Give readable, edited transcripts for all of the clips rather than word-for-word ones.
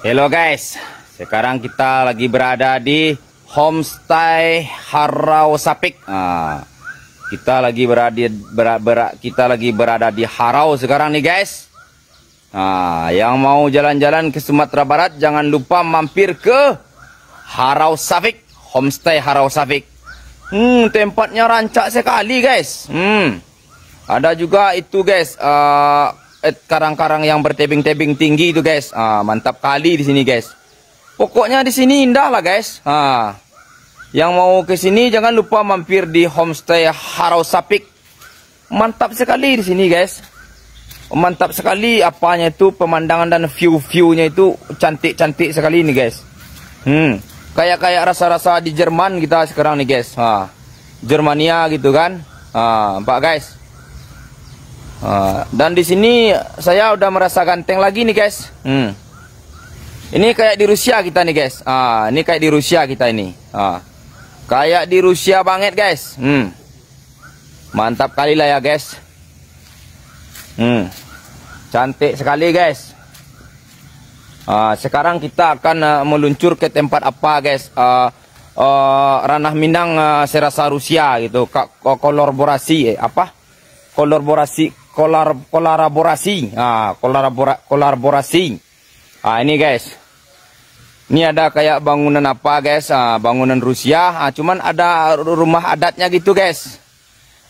Halo guys, sekarang kita lagi berada di Homestay Harau Sapik. Kita lagi berada di Harau sekarang nih guys. Yang mau jalan-jalan ke Sumatera Barat jangan lupa mampir ke Harau Sapik, Homestay Harau Sapik. Tempatnya rancak sekali guys. Ada juga itu guys, karang-karang yang bertebing-tebing tinggi itu guys. Mantap kali di sini guys. Pokoknya di sini indah lah guys. Yang mau ke sini jangan lupa mampir di Homestay Harau Sapik. Mantap sekali di sini guys. Mantap sekali apanya itu, pemandangan dan view-viewnya itu cantik-cantik sekali nih guys. Kayak rasa-rasa di Jerman kita sekarang nih guys. Jermania gitu kan. Nampak guys. Dan di sini saya udah merasa ganteng lagi nih guys. Ini kayak di Rusia kita nih guys. Ini kayak di Rusia kita ini. Kayak di Rusia banget guys. Mantap kali lah ya guys. Cantik sekali guys. Sekarang kita akan meluncur ke tempat apa guys? Ranah Minang, saya rasa Rusia gitu. Kolaborasi apa? Kolaborasi. Ini guys. Ini ada kayak bangunan apa guys? Bangunan Rusia. Cuman ada rumah adatnya gitu guys.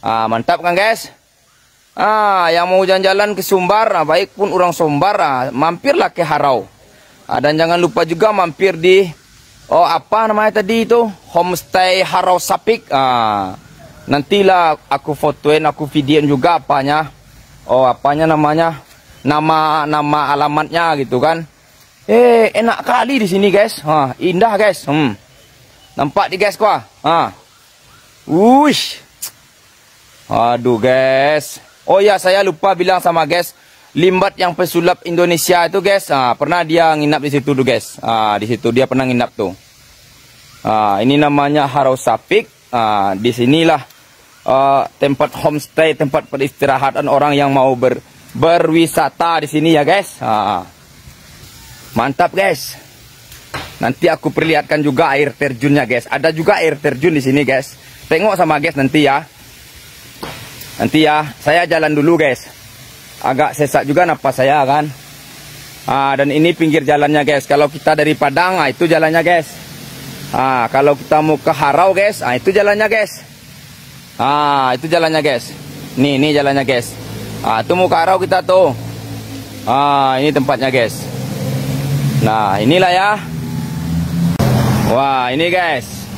Mantap kan guys? Yang mau jalan-jalan ke Sumbar, baik pun orang Sumbar, mampirlah ke Harau. Dan jangan lupa juga mampir di apa namanya tadi itu? Homestay Harau Sapik. Nantilah aku fotoin, aku videoin juga apanya. Apanya namanya? Nama alamatnya gitu kan. Enak kali di sini guys. Indah guys. Nampak di guys gua. Wush. Aduh guys. Oh ya, saya lupa bilang sama guys, Limbat yang pesulap Indonesia itu guys, pernah dia nginap di situ tuh guys. Di situ dia pernah nginap tuh. Ini namanya Harau Sapik. Di sinilah tempat homestay, tempat peristirahatan orang yang mau berwisata di sini ya guys. Mantap guys. Nanti aku perlihatkan juga air terjunnya guys. Ada juga air terjun di sini guys. Tengok sama guys nanti ya. Nanti ya, saya jalan dulu guys. Agak sesak juga napas saya kan. Dan ini pinggir jalannya guys. Kalau kita dari Padang, itu jalannya guys. Kalau kita mau ke Harau guys, itu jalannya guys. Itu jalannya guys. Ini jalannya guys. Itu mau ke Harau kita tuh. Ini tempatnya guys. Nah, inilah ya. Wah, ini guys.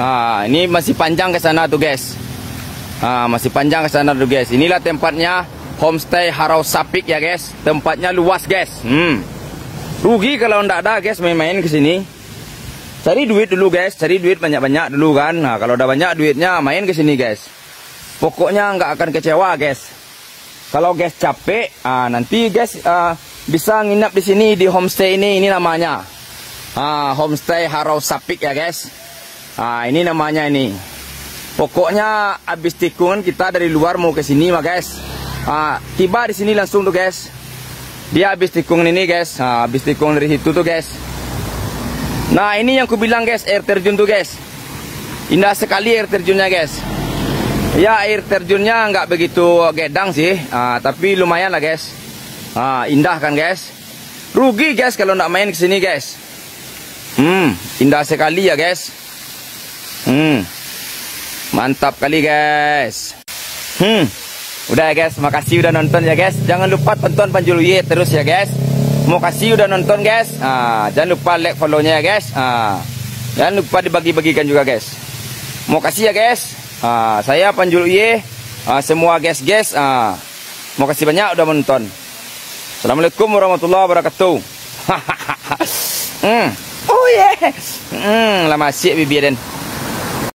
Ini masih panjang ke sana tuh guys. Masih panjang ke sana tuh guys. Inilah tempatnya Homestay Harau Sapik ya guys. Tempatnya luas guys. Rugi kalau ndak ada guys main-main ke sini. Cari duit dulu guys, cari duit banyak-banyak dulu kan. Kalau udah banyak duitnya main ke sini guys. Pokoknya nggak akan kecewa guys. Kalau guys capek, nanti guys bisa nginap di sini di homestay ini namanya. Homestay Harau Sapik ya guys. Ini namanya ini. Pokoknya habis tikungan kita dari luar mau ke sini mah guys. Tiba di sini langsung tuh guys. Dia habis tikungan ini guys. Habis tikungan dari situ tuh guys. Nah, ini yang ku bilang guys, air terjun tuh guys. Indah sekali air terjunnya guys. Ya, air terjunnya nggak begitu gedang sih, tapi lumayan lah guys. Indah kan guys. Rugi guys kalau nggak main ke sini guys. Indah sekali ya guys. Mantap kali guys. Udah ya guys, makasih udah nonton ya guys. Jangan lupa tonton Panjul Y terus ya guys. Mau kasih udah nonton guys. Jangan lupa like, follow-nya ya guys. Jangan lupa dibagi-bagikan juga guys. Mau kasih ya guys. Saya Panjul Y. Semua guys. Mau kasih banyak udah menonton. Assalamualaikum warahmatullahi wabarakatuh. Oh yeah. Lama asyik bibi den.